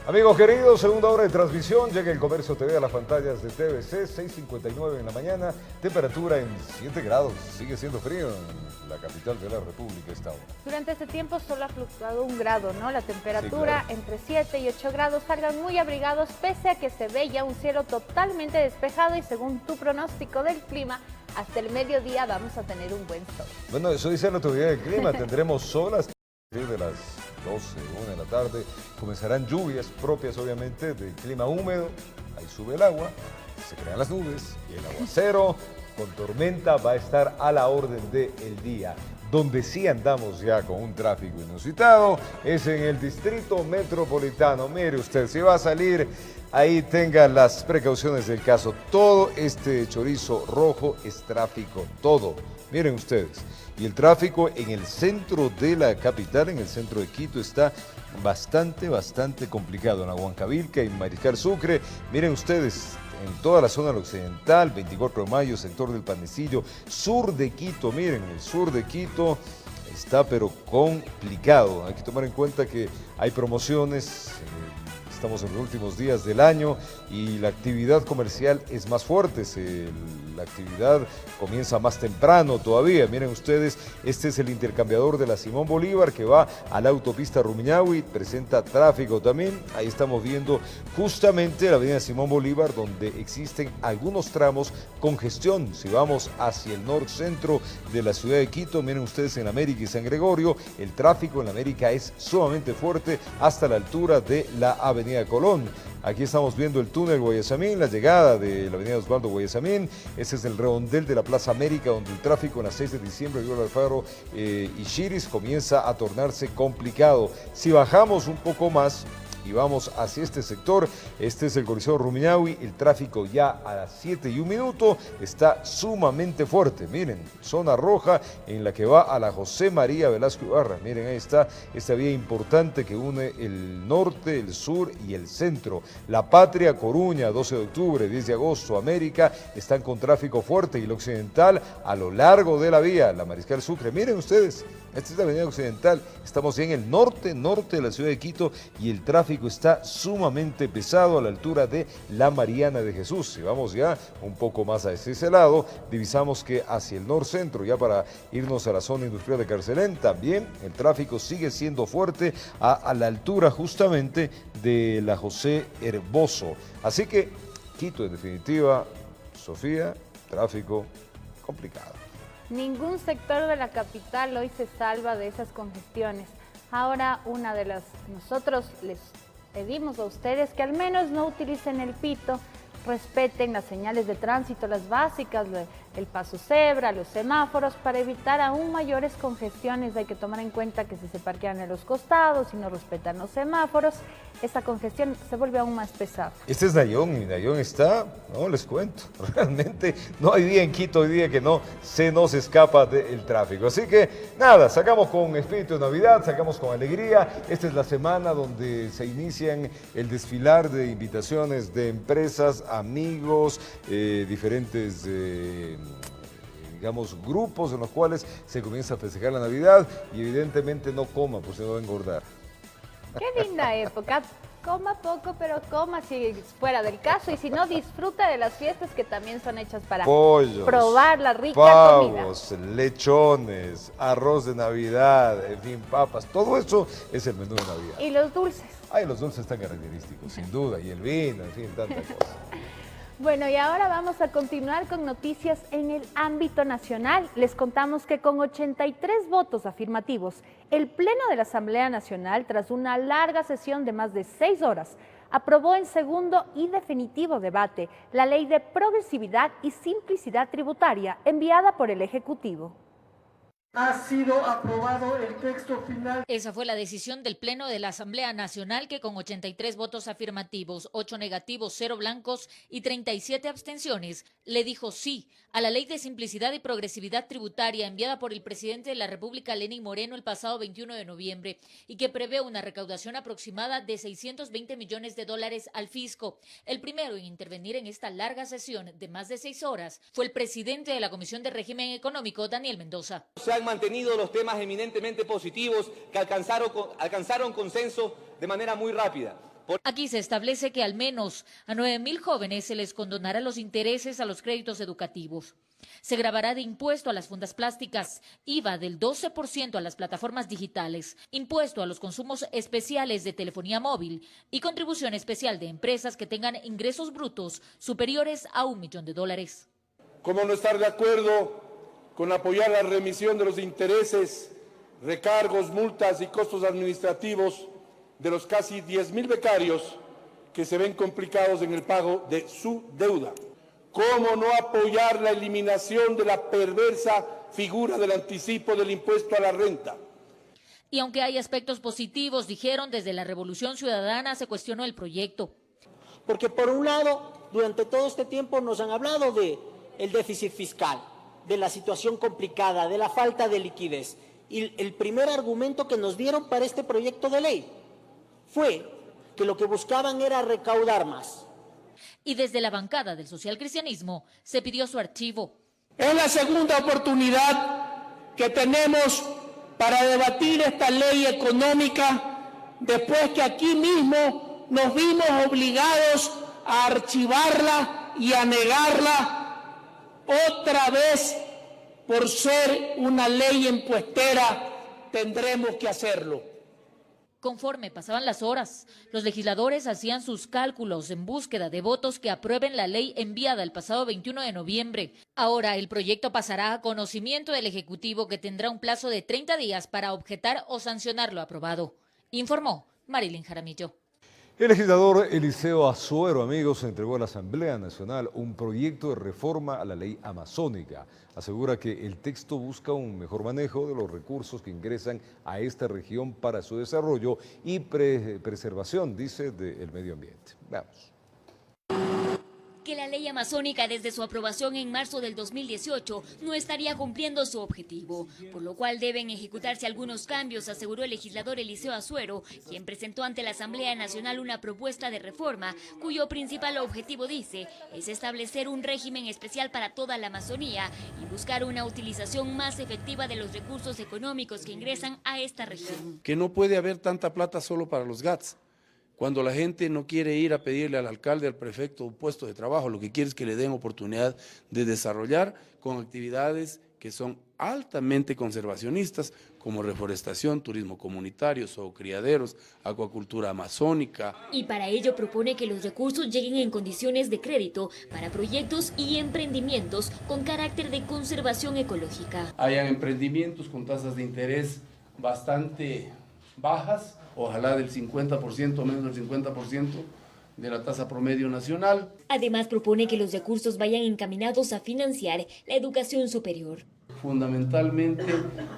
Amigos queridos, segunda hora de transmisión, llega el Comercio TV a las pantallas de TVC, 6:59 en la mañana, temperatura en 7 grados, sigue siendo frío en la capital de la República esta hora. Durante este tiempo solo ha fluctuado 1 grado, ¿no? La temperatura Sí, claro. entre 7 y 8 grados, salgan muy abrigados, pese a que se ve ya un cielo totalmente despejado y según tu pronóstico del clima, hasta el mediodía vamos a tener un buen sol. Bueno, eso dice la autoridad del clima, tendremos sol hasta de las 12, 1 de la tarde, comenzarán lluvias propias obviamente del clima húmedo, ahí sube el agua, se crean las nubes y el aguacero con tormenta va a estar a la orden del día. Donde sí andamos ya con un tráfico inusitado es en el distrito metropolitano. Mire usted, si va a salir, ahí tenga las precauciones del caso. Todo este chorizo rojo es tráfico, todo. Miren ustedes, y el tráfico en el centro de la capital, en el centro de Quito, está bastante complicado. En la Huancavilca, en Mariscal Sucre, miren ustedes, en toda la zona occidental, 24 de mayo, sector del Panecillo, sur de Quito, miren, el sur de Quito está pero complicado. Hay que tomar en cuenta que hay promociones, estamos en los últimos días del año y la actividad comercial es más fuerte, la actividad comienza más temprano todavía. Miren ustedes, este es el intercambiador de la Simón Bolívar que va a la autopista Rumiñahui, presenta tráfico también. Ahí estamos viendo justamente la avenida Simón Bolívar donde existen algunos tramos con congestión. Si vamos hacia el norte-centro de la ciudad de Quito, miren ustedes en América y San Gregorio, el tráfico en la América es sumamente fuerte hasta la altura de la avenida Colón. Aquí estamos viendo el túnel Guayasamín, la llegada de la avenida Osvaldo Guayasamín. Ese es el redondel de la Plaza América, donde el tráfico en la 6 de diciembre, Río Alfaro y Chiris comienza a tornarse complicado. Si bajamos un poco más y vamos hacia este sector, este es el Coliseo Rumiñahui, el tráfico ya a las 7:01 está sumamente fuerte. Miren, zona roja en la que va a la José María Velasco Ibarra. Miren, ahí está esta vía importante que une el norte, el sur y el centro. La Patria, Coruña, 12 de octubre, 10 de agosto, América, están con tráfico fuerte y el occidental a lo largo de la vía, la Mariscal Sucre. Miren ustedes, esta es la avenida occidental, estamos ya en el norte de la ciudad de Quito y el tráfico está sumamente pesado a la altura de la Mariana de Jesús. Si vamos ya un poco más hacia ese lado, divisamos que hacia el norcentro, ya para irnos a la zona industrial de Carcelén, también el tráfico sigue siendo fuerte a la altura justamente de la José Herboso. Así que Quito, en definitiva, Sofía, tráfico complicado. Ningún sector de la capital hoy se salva de esas congestiones. Ahora, nosotros les pedimos a ustedes que al menos no utilicen el pito, respeten las señales de tránsito, las básicas, el paso cebra, los semáforos, para evitar aún mayores congestiones. Hay que tomar en cuenta que si se parquean en los costados y no respetan los semáforos, esa congestión se vuelve aún más pesada. Este es Nayón y Nayón está, no les cuento, realmente no hay día en Quito hoy día que no se nos escapa del tráfico. Así que nada, sacamos con espíritu de Navidad, sacamos con alegría. Esta es la semana donde se inician el desfilar de invitaciones de empresas, amigos, diferentes digamos, grupos en los cuales se comienza a festejar la Navidad y evidentemente no coma, pues se va a engordar. Qué linda época. Coma poco, pero coma si fuera del caso. Y si no, disfruta de las fiestas que también son hechas para pollos, probar la rica pavos, comida. Lechones, arroz de Navidad, en fin, papas. Todo eso es el menú de Navidad. Y los dulces. Ay, los dulces tan característicos, sin duda. Y el vino, en fin, tanta cosa. Bueno, y ahora vamos a continuar con noticias en el ámbito nacional. Les contamos que con 83 votos afirmativos, el Pleno de la Asamblea Nacional, tras una larga sesión de más de 6 horas, aprobó en segundo y definitivo debate la Ley de Progresividad y Simplicidad Tributaria enviada por el Ejecutivo. Ha sido aprobado el texto final. Esa fue la decisión del Pleno de la Asamblea Nacional que con 83 votos afirmativos, 8 negativos, 0 blancos y 37 abstenciones, le dijo sí a la Ley de Simplicidad y Progresividad Tributaria enviada por el presidente de la República, Lenín Moreno, el pasado 21 de noviembre y que prevé una recaudación aproximada de $620 millones al fisco. El primero en intervenir en esta larga sesión de más de 6 horas fue el presidente de la Comisión de Régimen Económico, Daniel Mendoza. Se han mantenido los temas eminentemente positivos que alcanzaron consenso de manera muy rápida. Aquí se establece que al menos a 9.000 jóvenes se les condonará los intereses a los créditos educativos. Se gravará de impuesto a las fundas plásticas, IVA del 12% a las plataformas digitales, impuesto a los consumos especiales de telefonía móvil y contribución especial de empresas que tengan ingresos brutos superiores a $1 millón. ¿Cómo no estar de acuerdo con apoyar la remisión de los intereses, recargos, multas y costos administrativos de los casi 10.000 becarios que se ven complicados en el pago de su deuda? ¿Cómo no apoyar la eliminación de la perversa figura del anticipo del impuesto a la renta? Y aunque hay aspectos positivos, dijeron, desde la Revolución Ciudadana se cuestionó el proyecto. Porque por un lado, durante todo este tiempo nos han hablado de el déficit fiscal, de la situación complicada, de la falta de liquidez. Y el primer argumento que nos dieron para este proyecto de ley fue que lo que buscaban era recaudar más. Y desde la bancada del socialcristianismo se pidió su archivo. Es la segunda oportunidad que tenemos para debatir esta ley económica después que aquí mismo nos vimos obligados a archivarla y a negarla otra vez por ser una ley impuestera. Tendremos que hacerlo. Conforme pasaban las horas, los legisladores hacían sus cálculos en búsqueda de votos que aprueben la ley enviada el pasado 21 de noviembre. Ahora el proyecto pasará a conocimiento del Ejecutivo, que tendrá un plazo de 30 días para objetar o sancionar lo aprobado, informó Marilyn Jaramillo. El legislador Eliseo Azuero, amigos, entregó a la Asamblea Nacional un proyecto de reforma a la ley amazónica. Asegura que el texto busca un mejor manejo de los recursos que ingresan a esta región para su desarrollo y preservación, dice, del medio ambiente. Veamos. Que la ley amazónica, desde su aprobación en marzo del 2018, no estaría cumpliendo su objetivo, por lo cual deben ejecutarse algunos cambios, aseguró el legislador Eliseo Azuero, quien presentó ante la Asamblea Nacional una propuesta de reforma cuyo principal objetivo, dice, es establecer un régimen especial para toda la Amazonía y buscar una utilización más efectiva de los recursos económicos que ingresan a esta región. Que no puede haber tanta plata solo para los GATS. Cuando la gente no quiere ir a pedirle al alcalde, al prefecto un puesto de trabajo, lo que quiere es que le den oportunidad de desarrollar con actividades que son altamente conservacionistas, como reforestación, turismo comunitario, zoocriaderos, acuacultura amazónica. Y para ello propone que los recursos lleguen en condiciones de crédito para proyectos y emprendimientos con carácter de conservación ecológica. Hayan emprendimientos con tasas de interés bastante bajas, ojalá del 50%, menos del 50% de la tasa promedio nacional. Además propone que los recursos vayan encaminados a financiar la educación superior. Fundamentalmente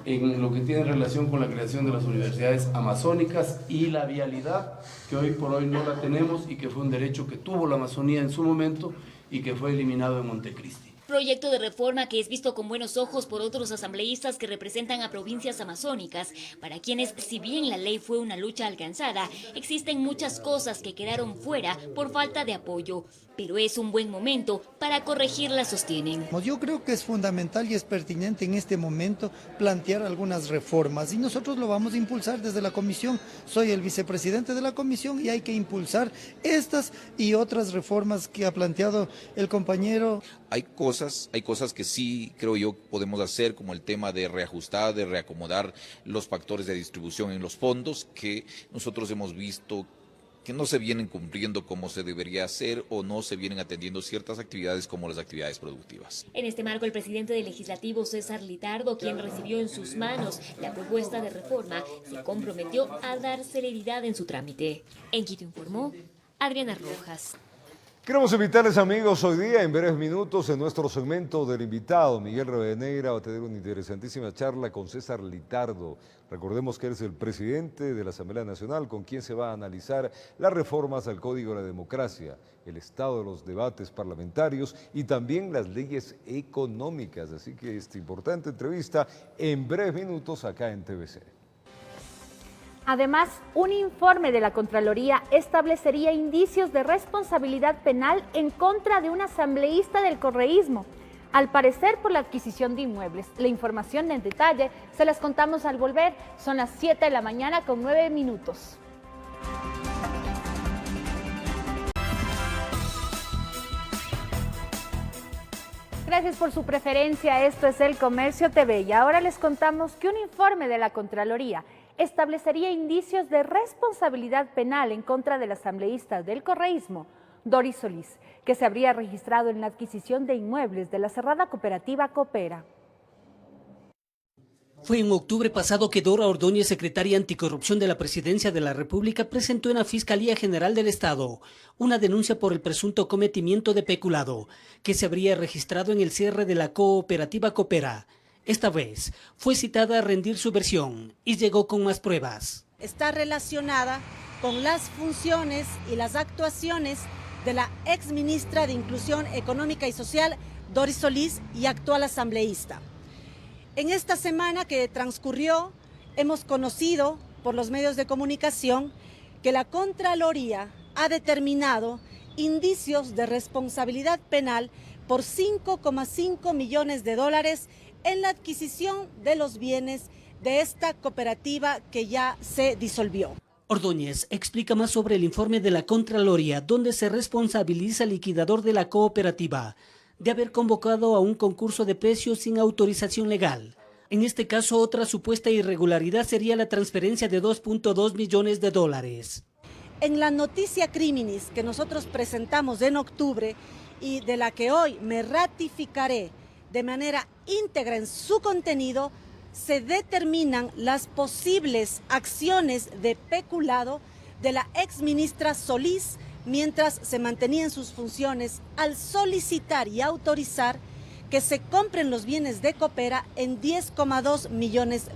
en lo que tiene relación con la creación de las universidades amazónicas y la vialidad, que hoy por hoy no la tenemos y que fue un derecho que tuvo la Amazonía en su momento y que fue eliminado en Montecristi. Proyecto de reforma que es visto con buenos ojos por otros asambleístas que representan a provincias amazónicas, para quienes, si bien la ley fue una lucha alcanzada, existen muchas cosas que quedaron fuera por falta de apoyo. Pero es un buen momento para corregirla, sostienen. Yo creo que es fundamental y es pertinente en este momento plantear algunas reformas y nosotros lo vamos a impulsar desde la comisión. Soy el vicepresidente de la comisión y hay que impulsar estas y otras reformas que ha planteado el compañero. Hay cosas que sí creo yo podemos hacer, como el tema de reajustar, de reacomodar los factores de distribución en los fondos, que nosotros hemos visto que no se vienen cumpliendo como se debería hacer o no se vienen atendiendo ciertas actividades como las actividades productivas. En este marco, el presidente del Legislativo, César Litardo, quien recibió en sus manos la propuesta de reforma, se comprometió a dar celeridad en su trámite. En Quito informó Adriana Rojas. Queremos invitarles, amigos, hoy día en breves minutos en nuestro segmento del invitado. Miguel Rivadeneira va a tener una interesantísima charla con César Litardo. Recordemos que él es el presidente de la Asamblea Nacional, con quien se va a analizar las reformas al Código de la Democracia, el estado de los debates parlamentarios y también las leyes económicas. Así que esta importante entrevista en breves minutos acá en TVC. Además, un informe de la Contraloría establecería indicios de responsabilidad penal en contra de un asambleísta del correísmo, al parecer por la adquisición de inmuebles. La información en detalle se las contamos al volver. Son las 7 de la mañana con 9 minutos. gracias por su preferencia. Esto es El Comercio TV y ahora les contamos que un informe de la Contraloría establecería indicios de responsabilidad penal en contra del asambleísta del correísmo, Doris Solís, que se habría registrado en la adquisición de inmuebles de la cerrada cooperativa Coopera. Fue en octubre pasado que Dora Ordóñez, secretaria anticorrupción de la Presidencia de la República, presentó en la Fiscalía General del Estado una denuncia por el presunto cometimiento de peculado que se habría registrado en el cierre de la cooperativa Coopera. Esta vez fue citada a rendir su versión y llegó con más pruebas. Está relacionada con las funciones y las actuaciones de la exministra de Inclusión Económica y Social, Doris Solís, y actual asambleísta. En esta semana que transcurrió, hemos conocido por los medios de comunicación que la Contraloría ha determinado indicios de responsabilidad penal por $5,5 millones en la adquisición de los bienes de esta cooperativa que ya se disolvió. Ordóñez explica más sobre el informe de la Contraloría, donde se responsabiliza al liquidador de la cooperativa de haber convocado a un concurso de precios sin autorización legal. En este caso, otra supuesta irregularidad sería la transferencia de $2.2 millones. En la noticia criminis que nosotros presentamos en octubre y de la que hoy me ratificaré de manera íntegra en su contenido, se determinan las posibles acciones de peculado de la exministra Solís mientras se mantenía en sus funciones al solicitar y autorizar que se compren los bienes de Coopera en $10,2 millones.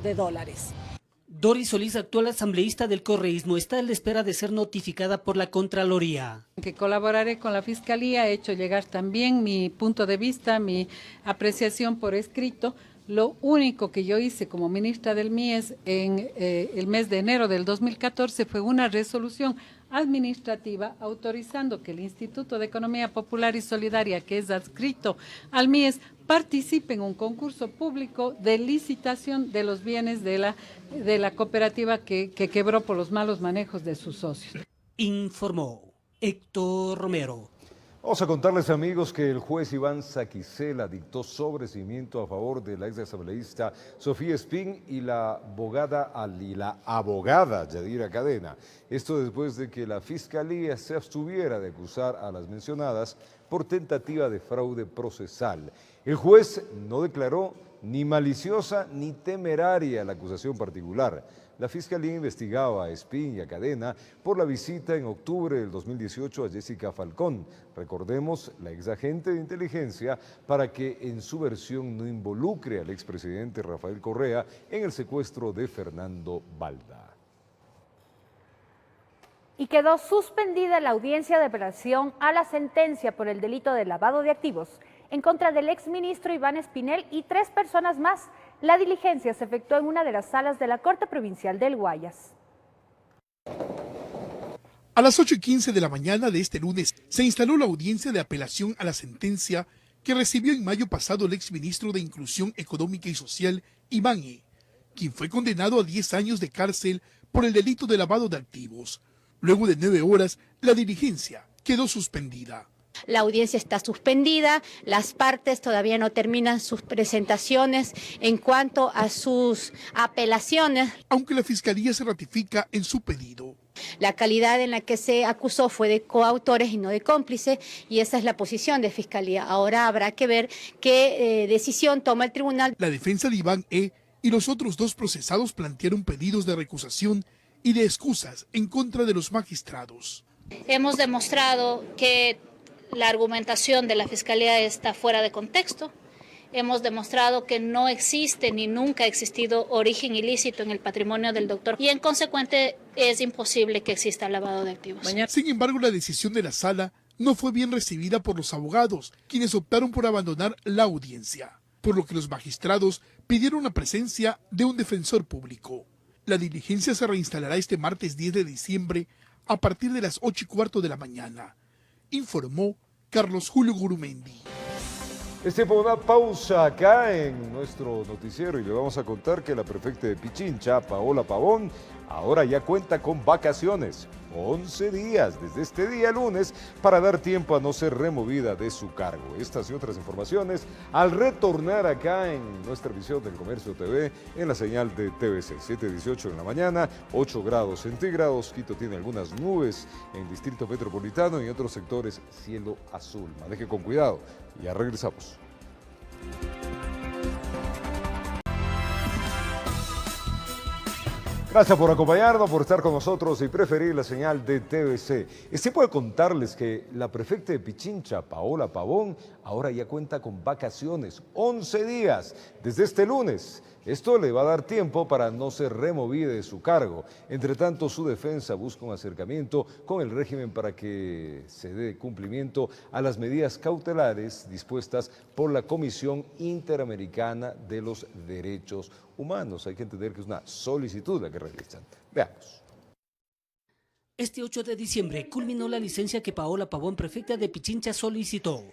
Doris Solís, actual asambleísta del correísmo, está a la espera de ser notificada por la Contraloría. Que colaboraré con la Fiscalía, he hecho llegar también mi punto de vista, mi apreciación por escrito. Lo único que yo hice como ministra del MIES en el mes de enero del 2014 fue una resolución administrativa autorizando que el Instituto de Economía Popular y Solidaria, que es adscrito al MIES, participe en un concurso público de licitación de los bienes de la cooperativa que quebró por los malos manejos de sus socios. Informó Héctor Romero. Vamos a contarles, amigos, que el juez Iván Saquicela dictó sobreseimiento a favor de la ex asambleísta Sofía Espín y la abogada Yadira Cadena. Esto después de que la Fiscalía se abstuviera de acusar a las mencionadas por tentativa de fraude procesal. El juez no declaró ni maliciosa ni temeraria la acusación particular. La Fiscalía investigaba a Espín y a Cadena por la visita en octubre del 2018 a Jessica Falcón, recordemos, la exagente de inteligencia, para que en su versión no involucre al expresidente Rafael Correa en el secuestro de Fernando Balda. Y quedó suspendida la audiencia de apelación a la sentencia por el delito de lavado de activos en contra del exministro Iván Espinel y 3 personas más. La diligencia se efectuó en una de las salas de la Corte Provincial del Guayas. A las 8:15 de la mañana de este lunes se instaló la audiencia de apelación a la sentencia que recibió en mayo pasado el exministro de Inclusión Económica y Social, Iván E., quien fue condenado a 10 años de cárcel por el delito de lavado de activos. Luego de 9 horas, la diligencia quedó suspendida. La audiencia está suspendida, las partes todavía no terminan sus presentaciones en cuanto a sus apelaciones. Aunque la Fiscalía se ratifica en su pedido. La calidad en la que se acusó fue de coautores y no de cómplices, y esa es la posición de Fiscalía. Ahora habrá que ver qué decisión toma el tribunal. La defensa de Iván E. y los otros 2 procesados plantearon pedidos de recusación y de excusas en contra de los magistrados. Hemos demostrado que la argumentación de la Fiscalía está fuera de contexto. Hemos demostrado que no existe ni nunca ha existido origen ilícito en el patrimonio del doctor y en consecuente es imposible que exista lavado de activos. Sin embargo, la decisión de la sala no fue bien recibida por los abogados, quienes optaron por abandonar la audiencia, por lo que los magistrados pidieron la presencia de un defensor público. La diligencia se reinstalará este martes 10 de diciembre a partir de las 8:15 de la mañana. Informó Carlos Julio Gurumendi. Es tiempo de una pausa acá en nuestro noticiero y le vamos a contar que la prefecta de Pichincha, Paola Pavón, ahora ya cuenta con vacaciones, 11 días desde este día lunes, para dar tiempo a no ser removida de su cargo. Estas y otras informaciones al retornar acá en nuestra visión del Comercio TV, en la señal de TVC. 7:18 en la mañana, 8 grados centígrados. Quito tiene algunas nubes en Distrito Metropolitano y en otros sectores cielo azul. Maneje con cuidado. Ya regresamos. Gracias por acompañarnos, por estar con nosotros y preferir la señal de TVC. Es tiempo de contarles que la prefecta de Pichincha, Paola Pavón, ahora ya cuenta con vacaciones, 11 días desde este lunes. Esto le va a dar tiempo para no ser removida de su cargo. Entre tanto, su defensa busca un acercamiento con el régimen para que se dé cumplimiento a las medidas cautelares dispuestas por la Comisión Interamericana de los Derechos Humanos. Hay que entender que es una solicitud la que realizan. Veamos. Este 8 de diciembre culminó la licencia que Paola Pavón, prefecta de Pichincha, solicitó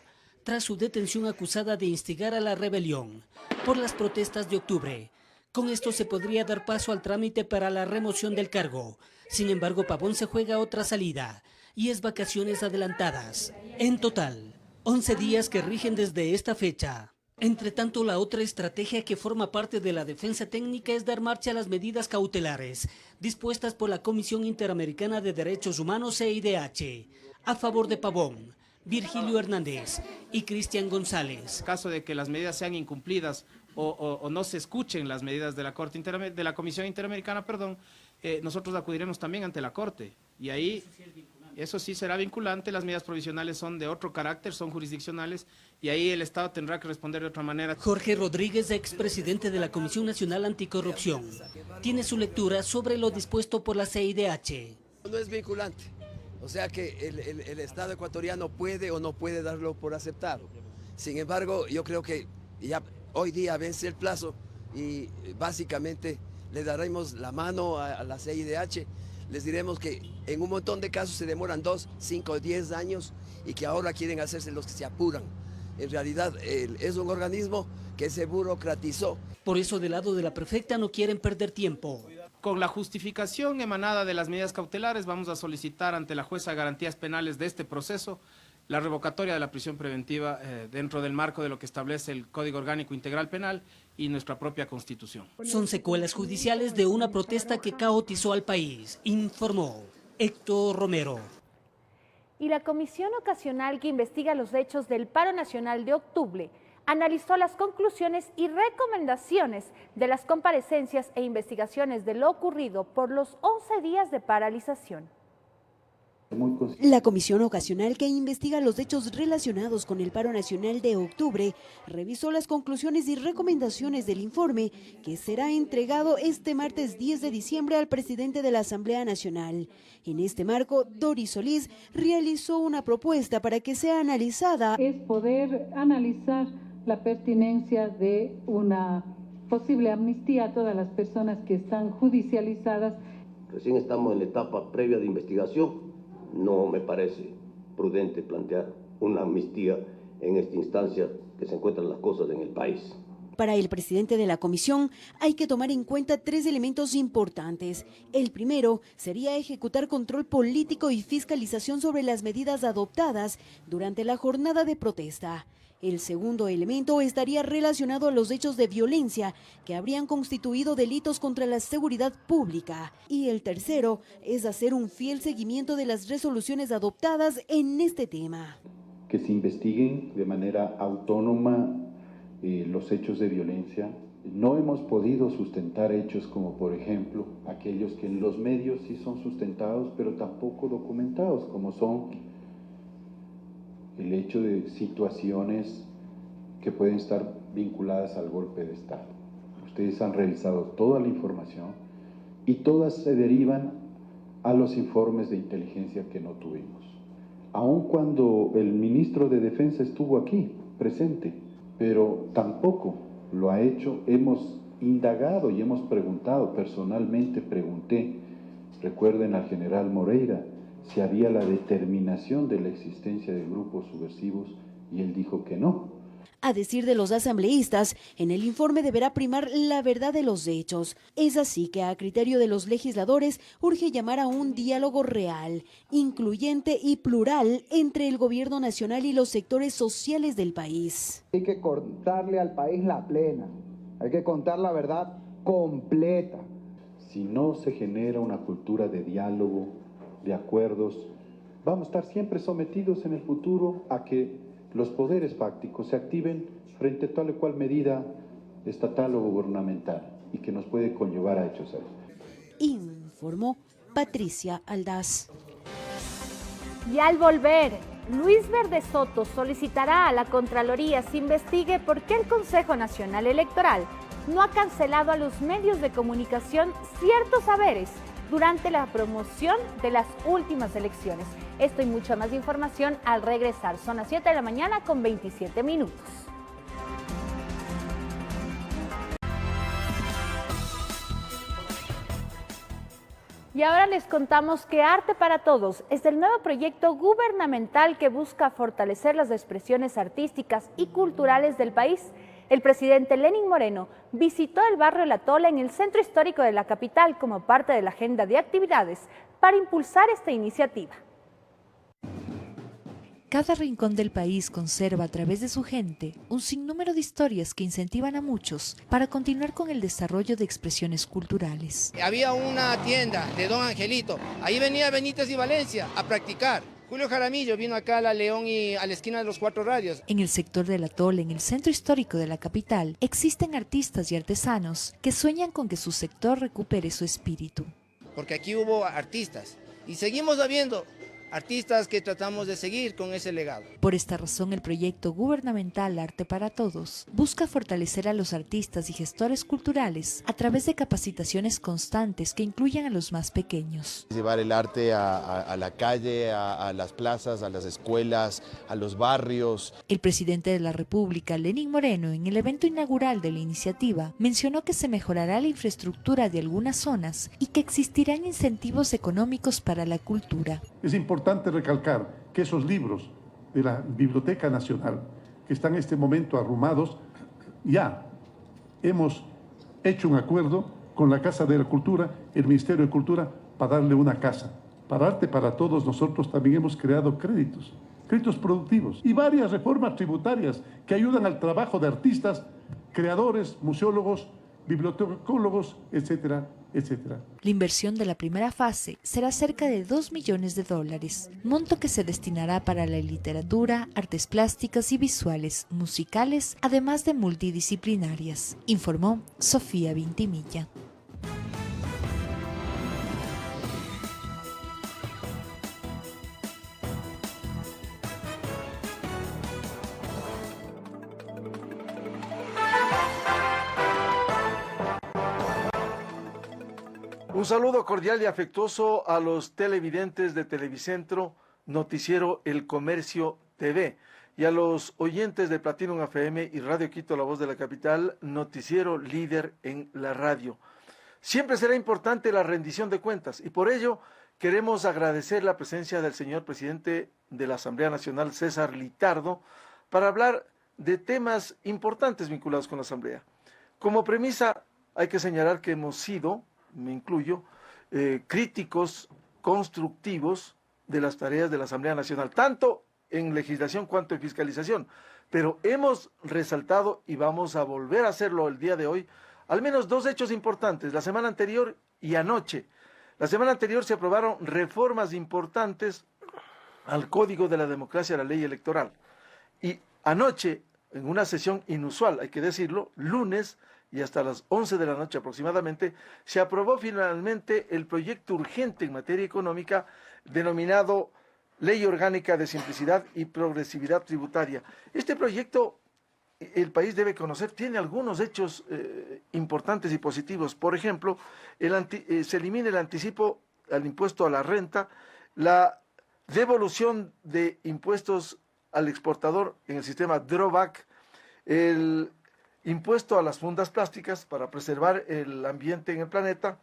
tras su detención acusada de instigar a la rebelión por las protestas de octubre. Con esto se podría dar paso al trámite para la remoción del cargo. Sin embargo, Pavón se juega otra salida y es vacaciones adelantadas. En total, 11 días que rigen desde esta fecha. Entre tanto, la otra estrategia que forma parte de la defensa técnica es dar marcha a las medidas cautelares dispuestas por la Comisión Interamericana de Derechos Humanos, CIDH, a favor de Pavón, Virgilio Hernández y Cristian González. En caso de que las medidas sean incumplidas o no se escuchen las medidas de la Comisión Interamericana, nosotros acudiremos también ante la Corte y ahí eso sí será vinculante. Las medidas provisionales son de otro carácter, son jurisdiccionales y ahí el Estado tendrá que responder de otra manera. Jorge Rodríguez, expresidente de la Comisión Nacional Anticorrupción, tiene su lectura sobre lo dispuesto por la CIDH. No es vinculante. O sea que el Estado ecuatoriano puede o no puede darlo por aceptado. Sin embargo, yo creo que ya hoy día vence el plazo y básicamente le daremos la mano a la CIDH. Les diremos que en un montón de casos se demoran 2, 5, 10 años y que ahora quieren hacerse los que se apuran. En realidad es un organismo que se burocratizó. Por eso, del lado de la prefecta, no quieren perder tiempo. Con la justificación emanada de las medidas cautelares, vamos a solicitar ante la jueza de garantías penales de este proceso la revocatoria de la prisión preventiva dentro del marco de lo que establece el Código Orgánico Integral Penal y nuestra propia Constitución. Son secuelas judiciales de una protesta que caotizó al país, informó Héctor Romero. Y la Comisión Ocasional que investiga los hechos del paro nacional de octubre analizó las conclusiones y recomendaciones de las comparecencias e investigaciones de lo ocurrido por los 11 días de paralización. La Comisión Ocasional que investiga los hechos relacionados con el paro nacional de octubre revisó las conclusiones y recomendaciones del informe que será entregado este martes 10 de diciembre al presidente de la Asamblea Nacional. En este marco, Doris Solís realizó una propuesta para que sea analizada. Es poder analizar la pertinencia de una posible amnistía a todas las personas que están judicializadas. Recién estamos en la etapa previa de investigación. No me parece prudente plantear una amnistía en esta instancia que se encuentran las cosas en el país. Para el presidente de la comisión hay que tomar en cuenta 3 elementos importantes. El primero sería ejecutar control político y fiscalización sobre las medidas adoptadas durante la jornada de protesta. El segundo elemento estaría relacionado a los hechos de violencia que habrían constituido delitos contra la seguridad pública. Y el tercero es hacer un fiel seguimiento de las resoluciones adoptadas en este tema. Que se investiguen de manera autónoma los hechos de violencia. No hemos podido sustentar hechos como, por ejemplo, aquellos que en los medios sí son sustentados, pero tampoco documentados, como son el hecho de situaciones que pueden estar vinculadas al golpe de Estado. Ustedes han revisado toda la información y todas se derivan a los informes de inteligencia que no tuvimos. Aun cuando el ministro de Defensa estuvo aquí, presente, pero tampoco lo ha hecho. Hemos indagado y hemos preguntado, personalmente pregunté, recuerden al general Moreira, si había la determinación de la existencia de grupos subversivos y él dijo que no. A decir de los asambleístas, en el informe deberá primar la verdad de los hechos. Es así que, a criterio de los legisladores, urge llamar a un diálogo real, incluyente y plural entre el gobierno nacional y los sectores sociales del país. Hay que contarle al país la plena, hay que contar la verdad completa. Si no se genera una cultura de diálogo, de acuerdos, vamos a estar siempre sometidos en el futuro a que los poderes fácticos se activen frente a tal o cual medida estatal o gubernamental y que nos puede conllevar a hechos serios. Informó Patricia Aldaz. Y al volver, Luis Verde Soto solicitará a la Contraloría se investigue por qué el Consejo Nacional Electoral no ha cancelado a los medios de comunicación ciertos saberes durante la promoción de las últimas elecciones. Esto y mucha más información al regresar. Son las 7 de la mañana con 27 minutos. Y ahora les contamos que Arte para Todos es el nuevo proyecto gubernamental que busca fortalecer las expresiones artísticas y culturales del país. El presidente Lenín Moreno visitó el barrio La Tola en el centro histórico de la capital como parte de la agenda de actividades para impulsar esta iniciativa. Cada rincón del país conserva a través de su gente un sinnúmero de historias que incentivan a muchos para continuar con el desarrollo de expresiones culturales. Había una tienda de Don Angelito, ahí venía Benítez y Valencia a practicar. Julio Jaramillo vino acá a La León y a la esquina de los 4 radios. En el sector de La Tola, en el centro histórico de la capital, existen artistas y artesanos que sueñan con que su sector recupere su espíritu. Porque aquí hubo artistas y seguimos habiendo artistas que tratamos de seguir con ese legado. Por esta razón, el proyecto gubernamental Arte para Todos busca fortalecer a los artistas y gestores culturales a través de capacitaciones constantes que incluyan a los más pequeños. Llevar el arte a la calle, a las plazas, a las escuelas, a los barrios. El presidente de la República, Lenín Moreno, en el evento inaugural de la iniciativa, mencionó que se mejorará la infraestructura de algunas zonas y que existirán incentivos económicos para la cultura. Es importante recalcar que esos libros de la Biblioteca Nacional, que están en este momento arrumados, ya hemos hecho un acuerdo con la Casa de la Cultura, el Ministerio de Cultura, para darle una casa. Para Arte para Todos nosotros también hemos creado créditos productivos y varias reformas tributarias que ayudan al trabajo de artistas, creadores, museólogos, bibliotecólogos, etcétera, etcétera. La inversión de la primera fase será cerca de $2 millones, monto que se destinará para la literatura, artes plásticas y visuales, musicales, además de multidisciplinarias, informó Sofía Vintimilla. Un saludo cordial y afectuoso a los televidentes de Televicentro, Noticiero El Comercio TV, y a los oyentes de Platinum FM y Radio Quito, La Voz de la Capital, Noticiero líder en la radio. Siempre será importante la rendición de cuentas y por ello queremos agradecer la presencia del señor presidente de la Asamblea Nacional, César Litardo, para hablar de temas importantes vinculados con la Asamblea. Como premisa hay que señalar que hemos sido, me incluyo, críticos constructivos de las tareas de la Asamblea Nacional, tanto en legislación cuanto en fiscalización, pero hemos resaltado y vamos a volver a hacerlo el día de hoy, al menos 2 hechos importantes, la semana anterior y anoche. La semana anterior se aprobaron reformas importantes al Código de la Democracia, a la ley electoral, y anoche, en una sesión inusual, hay que decirlo, lunes, y hasta las 11 de la noche aproximadamente, se aprobó finalmente el proyecto urgente en materia económica denominado Ley Orgánica de Simplicidad y Progresividad Tributaria. Este proyecto, el país debe conocer, tiene algunos hechos importantes y positivos. Por ejemplo, se elimina el anticipo al impuesto a la renta, la devolución de impuestos al exportador en el sistema drawback, el impuesto a las fundas plásticas para preservar el ambiente en el planeta,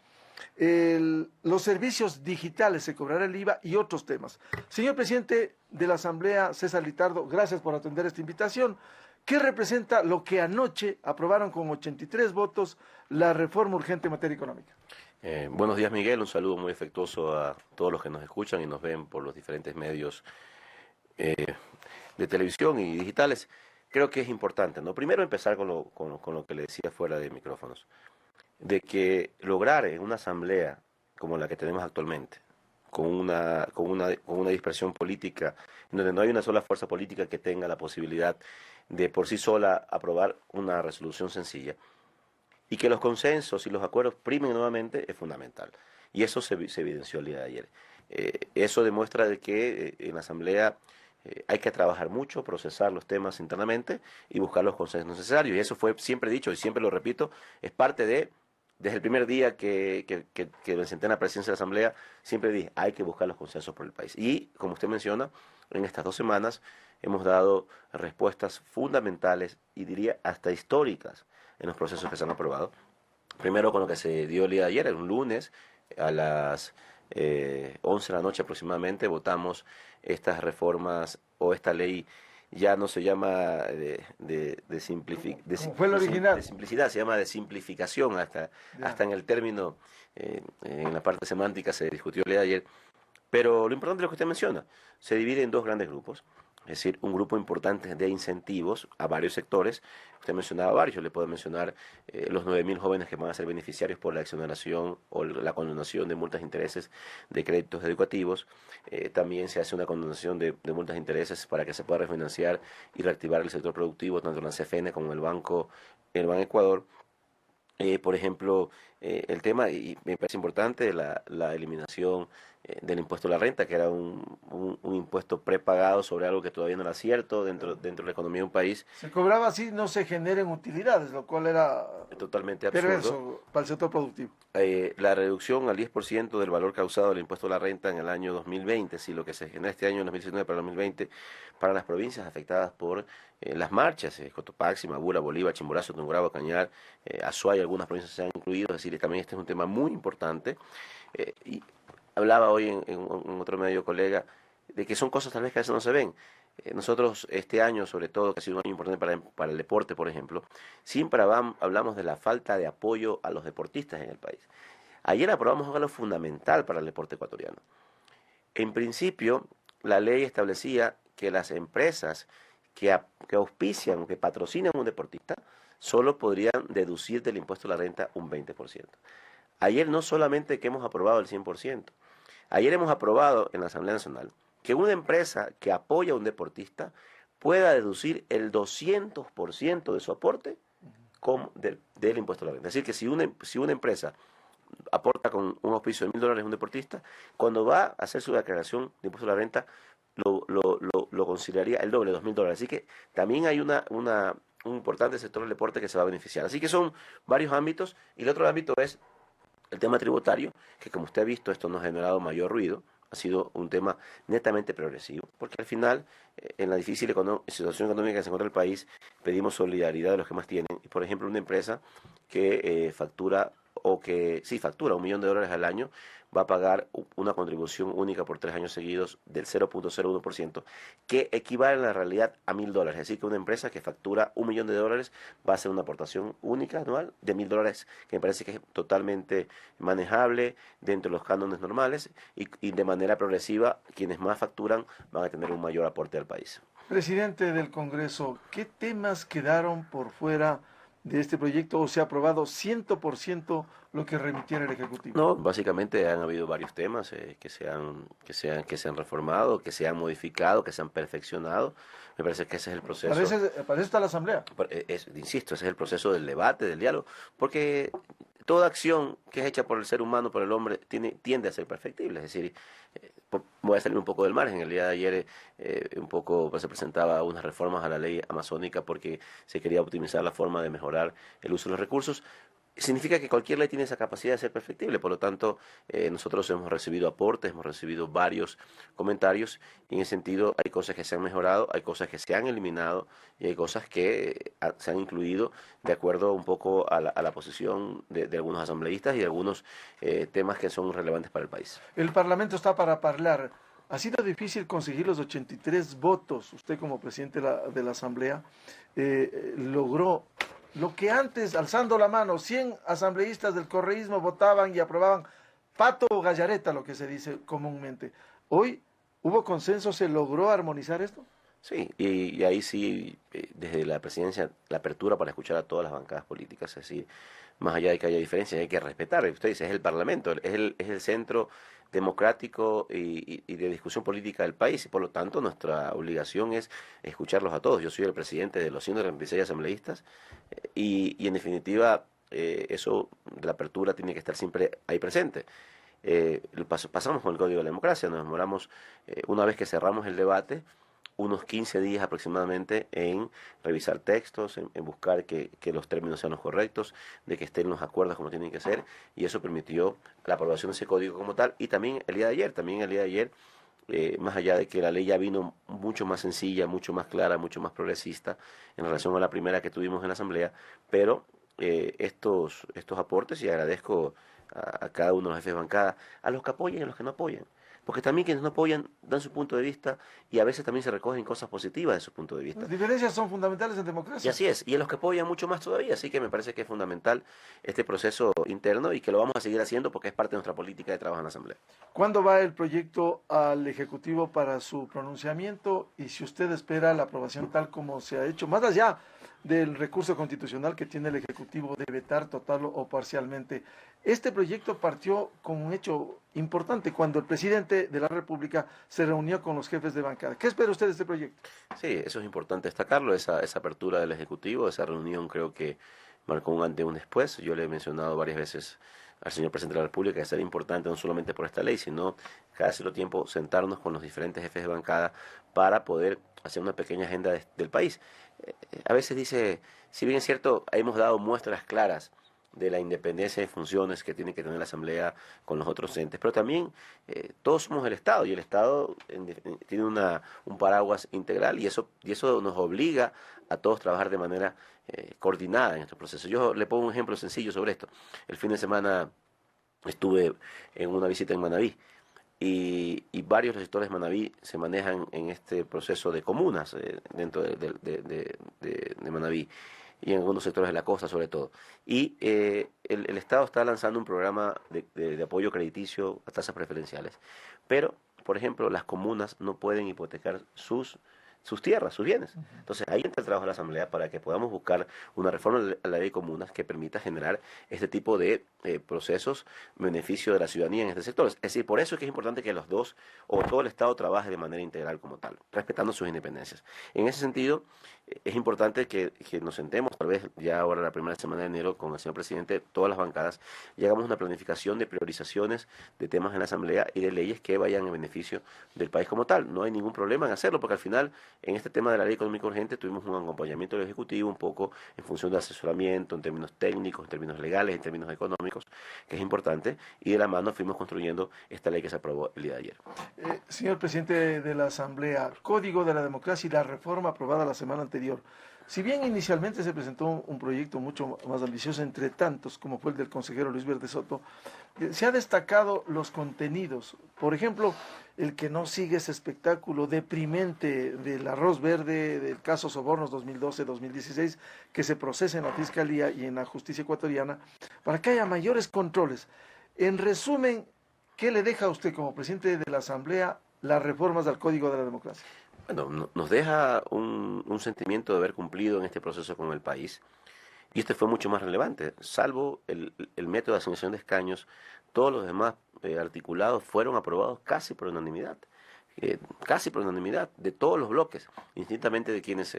los servicios digitales, se cobrará el IVA y otros temas. Señor presidente de la Asamblea, César Litardo, gracias por atender esta invitación. ¿Qué representa lo que anoche aprobaron con 83 votos la reforma urgente en materia económica? Buenos días, Miguel. Un saludo muy afectuoso a todos los que nos escuchan y nos ven por los diferentes medios de televisión y digitales. Creo que es importante, ¿no? Primero empezar con lo que le decía fuera de micrófonos, de que lograr en una asamblea como la que tenemos actualmente, con una dispersión política, en donde no hay una sola fuerza política que tenga la posibilidad de por sí sola aprobar una resolución sencilla, y que los consensos y los acuerdos primen nuevamente, es fundamental. Y eso se evidenció el día de ayer. Eso demuestra de que en la asamblea hay que trabajar mucho, procesar los temas internamente y buscar los consensos necesarios. Y eso fue siempre dicho y siempre lo repito, es parte desde el primer día que me senté en la presidencia de la Asamblea, siempre dije, hay que buscar los consensos por el país. Y, como usted menciona, en estas 2 semanas hemos dado respuestas fundamentales y diría hasta históricas en los procesos que se han aprobado. Primero con lo que se dio el día de ayer, un lunes, a las 11 de la noche aproximadamente, votamos estas reformas o esta ley. Ya no se llama de simplicidad, se llama de simplificación, hasta en el término, en la parte semántica se discutió el día de ayer. Pero lo importante es lo que usted menciona, se divide en 2 grandes grupos, es decir, un grupo importante de incentivos a varios sectores. Usted mencionaba varios, yo le puedo mencionar los 9.000 jóvenes que van a ser beneficiarios por la exoneración o la condonación de multas de intereses de créditos educativos. También se hace una condonación de multas de intereses para que se pueda refinanciar y reactivar el sector productivo, tanto en la CFN como en el Banco Ecuador. Por ejemplo, el tema, y me parece importante, la eliminación del impuesto a la renta, que era un impuesto prepagado sobre algo que todavía no era cierto dentro de la economía de un país. Se cobraba así, no se generen utilidades, lo cual era totalmente absurdo. Perverso para el sector productivo. La reducción al 10% del valor causado del impuesto a la renta en el año 2020, si lo que se genera este año en 2019 para el 2020, para las provincias afectadas por las marchas, Cotopaxi, Mabura, Bolívar, Chimborazo, Tungurahua, Cañar, Azuay, algunas provincias se han incluido, es decir, también este es un tema muy importante. Y hablaba hoy en otro medio colega de que son cosas tal vez que a veces no se ven. Nosotros este año, sobre todo, que ha sido un año importante para el deporte, por ejemplo, siempre hablamos de la falta de apoyo a los deportistas en el país. Ayer aprobamos algo fundamental para el deporte ecuatoriano. En principio, la ley establecía que las empresas que auspician, que patrocinan a un deportista, solo podrían deducir del impuesto a la renta un 20%. Ayer no solamente que hemos aprobado el 100%, ayer hemos aprobado en la Asamblea Nacional que una empresa que apoya a un deportista pueda deducir el 200% de su aporte del impuesto a la renta. Es decir, que si una empresa aporta con un auspicio de $1.000 a un deportista, cuando va a hacer su declaración de impuesto a la renta, lo consideraría el doble, $2.000. Así que también hay un importante sector del deporte que se va a beneficiar. Así que son varios ámbitos, y el otro ámbito es el tema tributario, que como usted ha visto, esto no ha generado mayor ruido, ha sido un tema netamente progresivo, porque al final, en la difícil situación económica que se encuentra el país, pedimos solidaridad de los que más tienen. Y por ejemplo, una empresa que factura $1 millón al año, va a pagar una contribución única por 3 años seguidos del 0.01%, que equivale en la realidad a $1.000. Es decir, que una empresa que factura $1 millón va a hacer una aportación única anual de $1.000, que me parece que es totalmente manejable dentro de los cánones normales, y de manera progresiva quienes más facturan van a tener un mayor aporte al país. Presidente del Congreso, ¿qué temas quedaron por fuera de este proyecto o se ha aprobado 100% lo que remitiera el Ejecutivo? No, básicamente han habido varios temas que se han reformado, que se han modificado, que se han perfeccionado. Me parece que ese es el proceso. Para eso está la Asamblea. Insisto, ese es el proceso del debate, del diálogo, porque toda acción que es hecha por el ser humano, por el hombre, tiende a ser perfectible. Es decir, voy a salir un poco del margen. El día de ayer un poco se presentaba unas reformas a la ley amazónica porque se quería optimizar la forma de mejorar el uso de los recursos. Significa que cualquier ley tiene esa capacidad de ser perfectible, por lo tanto nosotros hemos recibido aportes, hemos recibido varios comentarios, y en ese sentido hay cosas que se han mejorado, hay cosas que se han eliminado y hay cosas que se han incluido de acuerdo un poco a la posición de algunos asambleístas y de algunos temas que son relevantes para el país. El Parlamento está para hablar. Ha sido difícil conseguir los 83 votos. Usted como presidente de la Asamblea logró lo que antes, alzando la mano, 100 asambleístas del correísmo votaban y aprobaban pato o gallareta, lo que se dice comúnmente. Hoy hubo consenso, ¿se logró armonizar esto? Sí, y ahí sí, desde la presidencia, la apertura para escuchar a todas las bancadas políticas, es decir, más allá de que haya diferencias, hay que respetar. Usted dice, es el Parlamento, es el centro democrático y de discusión política del país, y por lo tanto nuestra obligación es escucharlos a todos. Yo soy el presidente de los 136 asambleístas y en definitiva eso de la apertura tiene que estar siempre ahí presente. Pasamos con el Código de la Democracia, nos demoramos, una vez que cerramos el debate, unos 15 días aproximadamente en revisar textos, en buscar que los términos sean los correctos, de que estén los acuerdos como tienen que ser, y eso permitió la aprobación de ese código como tal. Y también el día de ayer, más allá de que la ley ya vino mucho más sencilla, mucho más clara, mucho más progresista en relación a la primera que tuvimos en la Asamblea, pero estos aportes, y agradezco a cada uno de los jefes de bancada, a los que apoyan y a los que no apoyan. Porque también quienes no apoyan dan su punto de vista y a veces también se recogen cosas positivas de su punto de vista. Las diferencias son fundamentales en democracia. Y así es, y a los que apoyan mucho más todavía, así que me parece que es fundamental este proceso interno y que lo vamos a seguir haciendo porque es parte de nuestra política de trabajo en la Asamblea. ¿Cuándo va el proyecto al Ejecutivo para su pronunciamiento y si usted espera la aprobación tal como se ha hecho, más allá del recurso constitucional que tiene el Ejecutivo de vetar total o parcialmente? Este proyecto partió con un hecho importante cuando el presidente de la República se reunió con los jefes de bancada. ¿Qué espera usted de este proyecto? Sí, eso es importante destacarlo, esa apertura del Ejecutivo, esa reunión creo que marcó un antes y un después. Yo le he mencionado varias veces al señor presidente de la República que será importante no solamente por esta ley, sino cada cierto tiempo sentarnos con los diferentes jefes de bancada para poder hacer una pequeña agenda del país. A veces dice, si bien es cierto, hemos dado muestras claras de la independencia de funciones que tiene que tener la Asamblea con los otros entes, pero también todos somos el Estado y el Estado tiene un paraguas integral y eso nos obliga a todos trabajar de manera coordinada en estos procesos. Yo le pongo un ejemplo sencillo sobre esto. El fin de semana estuve en una visita en Manabí y varios de los sectores de Manabí se manejan en este proceso de comunas dentro de Manabí y en algunos sectores de la costa sobre todo. Y el Estado está lanzando un programa de apoyo crediticio a tasas preferenciales. Pero, por ejemplo, las comunas no pueden hipotecar sus tierras, sus bienes. Entonces, ahí entra el trabajo de la Asamblea para que podamos buscar una reforma a la ley de comunas que permita generar este tipo de procesos en beneficio de la ciudadanía en este sector. Es decir, por eso es que es importante que los dos o todo el Estado trabaje de manera integral como tal, respetando sus independencias. En ese sentido, es importante que nos sentemos, tal vez ya ahora la primera semana de enero, con el señor presidente, todas las bancadas, y hagamos una planificación de priorizaciones de temas en la Asamblea y de leyes que vayan en beneficio del país como tal. No hay ningún problema en hacerlo, porque al final, en este tema de la ley económica urgente, tuvimos un acompañamiento del Ejecutivo un poco en función de asesoramiento, en términos técnicos, en términos legales, en términos económicos, que es importante, y de la mano fuimos construyendo esta ley que se aprobó el día de ayer. Señor presidente de la Asamblea, Código de la Democracia y la reforma aprobada la semana anterior. Si bien inicialmente se presentó un proyecto mucho más ambicioso entre tantos, como fue el del consejero Luis Verde Soto, se ha destacado los contenidos. Por ejemplo, el que no sigue ese espectáculo deprimente del arroz verde, del caso Sobornos 2012-2016, que se procesa en la Fiscalía y en la Justicia ecuatoriana, para que haya mayores controles. En resumen, ¿qué le deja a usted como presidente de la Asamblea las reformas al Código de la Democracia? Bueno, nos deja un sentimiento de haber cumplido en este proceso con el país, y este fue mucho más relevante. Salvo el método de asignación de escaños, todos los demás articulados fueron aprobados casi por unanimidad de todos los bloques, indistintamente de quienes...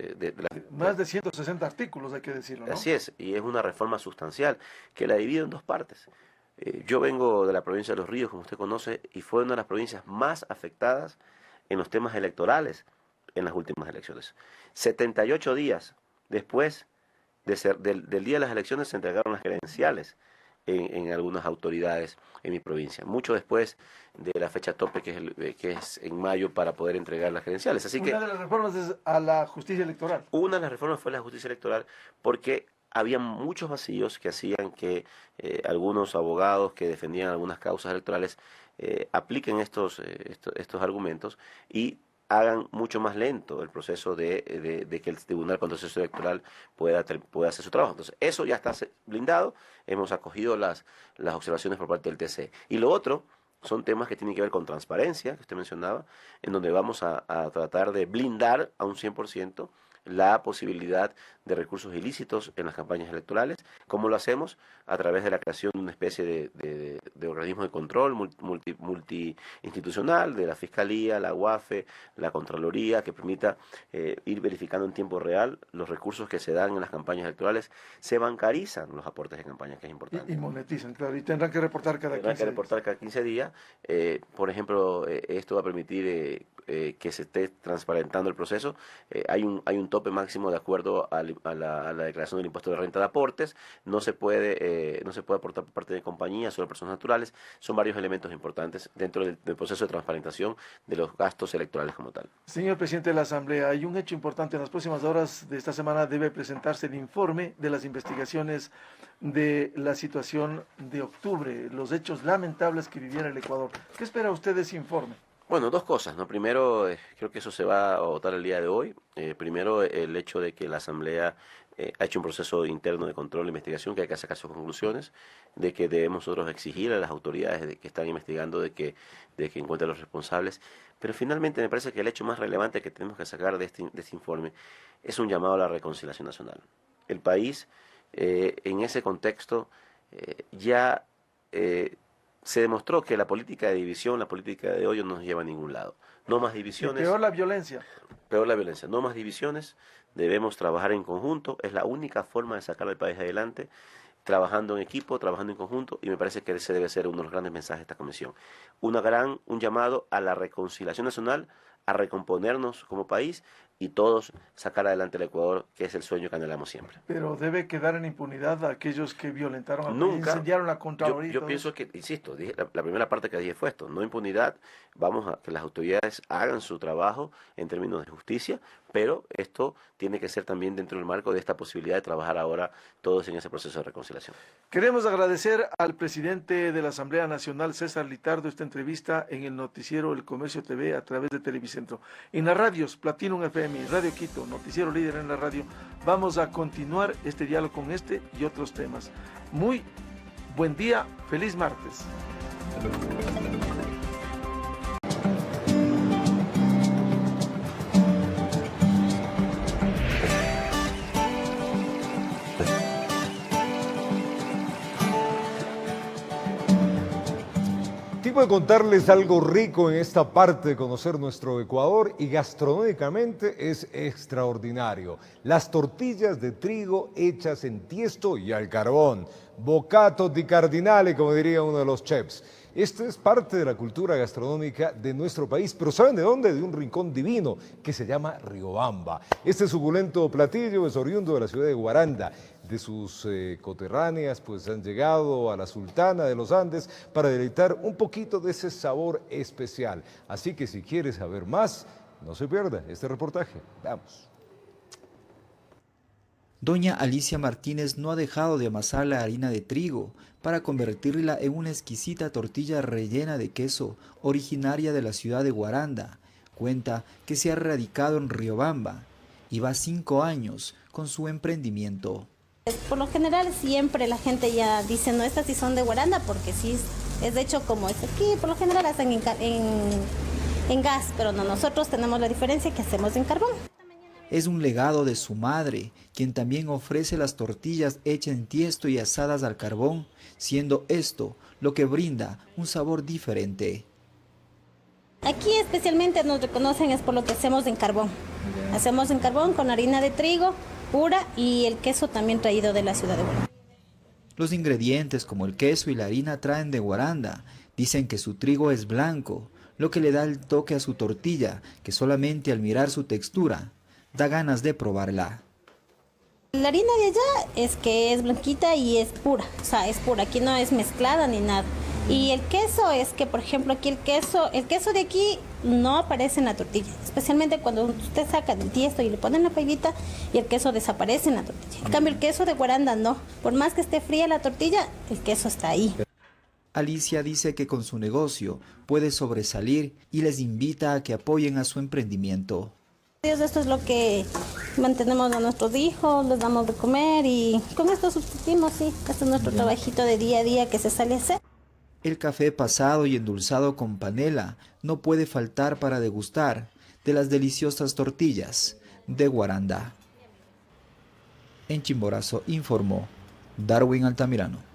Más de 160 artículos, hay que decirlo, ¿no? Así es, y es una reforma sustancial que la divide en dos partes. Yo vengo de la provincia de Los Ríos, como usted conoce, y fue una de las provincias más afectadas en los temas electorales en las últimas elecciones. 78 días después del día de las elecciones se entregaron las credenciales en algunas autoridades en mi provincia, mucho después de la fecha tope que es en mayo para poder entregar las credenciales. Así una de las reformas es a la justicia electoral. Una de las reformas fue la justicia electoral porque había muchos vacíos que hacían que algunos abogados que defendían algunas causas electorales apliquen estos argumentos y hagan mucho más lento el proceso de que el Tribunal Contencioso Electoral pueda hacer su trabajo. Entonces, eso ya está blindado, hemos acogido las observaciones por parte del TC. Y lo otro son temas que tienen que ver con transparencia, que usted mencionaba, en donde vamos a tratar de blindar a un 100% la posibilidad de recursos ilícitos en las campañas electorales. ¿Cómo lo hacemos? A través de la creación de una especie de organismo de control multiinstitucional, de la Fiscalía, la UAFE, la Contraloría, que permita ir verificando en tiempo real los recursos que se dan en las campañas electorales. Se bancarizan los aportes de campaña, que es importante. Y monetizan, claro, y tendrán que reportar cada 15 días. Por ejemplo, esto va a permitir que se esté transparentando el proceso. Hay un tope máximo de acuerdo a la declaración del impuesto de renta de aportes. No se puede aportar por parte de compañías o de personas naturales. Son varios elementos importantes dentro del proceso de transparentación de los gastos electorales como tal. Señor presidente de la Asamblea, hay un hecho importante. En las próximas horas de esta semana debe presentarse el informe de las investigaciones de la situación de octubre, los hechos lamentables que viviera el Ecuador. ¿Qué espera usted de ese informe? Bueno, dos cosas, ¿no? Primero, creo que eso se va a votar el día de hoy. Primero, el hecho de que la Asamblea ha hecho un proceso interno de control e investigación, que hay que sacar sus conclusiones, de que debemos nosotros exigir a las autoridades que están investigando de que encuentren a los responsables. Pero finalmente me parece que el hecho más relevante que tenemos que sacar de este informe es un llamado a la reconciliación nacional. El país, en ese contexto, ya se demostró que la política de división, la política de odio no nos lleva a ningún lado. No más divisiones. Y peor la violencia. Peor la violencia. No más divisiones. Debemos trabajar en conjunto. Es la única forma de sacar al país adelante. Trabajando en equipo, trabajando en conjunto. Y me parece que ese debe ser uno de los grandes mensajes de esta comisión. Un llamado a la reconciliación nacional, a recomponernos como país y todos sacar adelante el Ecuador, que es el sueño que anhelamos siempre. Pero debe quedar en impunidad a aquellos que violentaron al país, incendiaron la Contraloría. Yo pienso que, insisto, la primera parte que dije fue esto, no impunidad, vamos a que las autoridades hagan su trabajo en términos de justicia, pero esto tiene que ser también dentro del marco de esta posibilidad de trabajar ahora todos en ese proceso de reconciliación. Queremos agradecer al presidente de la Asamblea Nacional, César Litardo, esta entrevista en el noticiero El Comercio TV a través de Televicentro. En las radios, Platinum FM y Radio Quito, noticiero líder en la radio, vamos a continuar este diálogo con este y otros temas. Muy buen día, feliz martes. Tiempo de contarles algo rico en esta parte de conocer nuestro Ecuador y gastronómicamente es extraordinario. Las tortillas de trigo hechas en tiesto y al carbón. Bocato di cardinale, como diría uno de los chefs. Esto es parte de la cultura gastronómica de nuestro país, pero ¿saben de dónde? De un rincón divino que se llama Riobamba. Este suculento platillo es oriundo de la ciudad de Guaranda. De sus coterráneas pues han llegado a la Sultana de los Andes para deleitar un poquito de ese sabor especial. Así que si quieres saber más, no se pierda este reportaje. Vamos. Doña Alicia Martínez no ha dejado de amasar la harina de trigo para convertirla en una exquisita tortilla rellena de queso originaria de la ciudad de Guaranda. Cuenta que se ha radicado en Riobamba y va 5 años con su emprendimiento. Por lo general siempre la gente ya dice, no, estas sí son de Guaranda, porque sí es de hecho como es aquí, por lo general hacen en gas, pero no, nosotros tenemos la diferencia que hacemos en carbón. Es un legado de su madre, quien también ofrece las tortillas hechas en tiesto y asadas al carbón, siendo esto lo que brinda un sabor diferente. Aquí especialmente nos reconocen es por lo que hacemos en carbón. Hacemos en carbón con harina de trigo pura y el queso también traído de la ciudad de Guaranda. Los ingredientes como el queso y la harina traen de Guaranda. Dicen que su trigo es blanco, lo que le da el toque a su tortilla, que solamente al mirar su textura da ganas de probarla. La harina de allá es que es blanquita y es pura, o sea, es pura, aquí no es mezclada ni nada. Y el queso es que, por ejemplo, aquí el queso de aquí no aparece en la tortilla, especialmente cuando usted saca del tiesto y le ponen la paivita y el queso desaparece en la tortilla. En cambio el queso de Guaranda no, por más que esté fría la tortilla, el queso está ahí. Alicia dice que con su negocio puede sobresalir y les invita a que apoyen a su emprendimiento. Esto es lo que mantenemos a nuestros hijos, les damos de comer y con esto subsistimos, sí. Este es nuestro trabajito de día a día que se sale a hacer. El café pasado y endulzado con panela no puede faltar para degustar de las deliciosas tortillas de Guaranda. En Chimborazo informó Darwin Altamirano.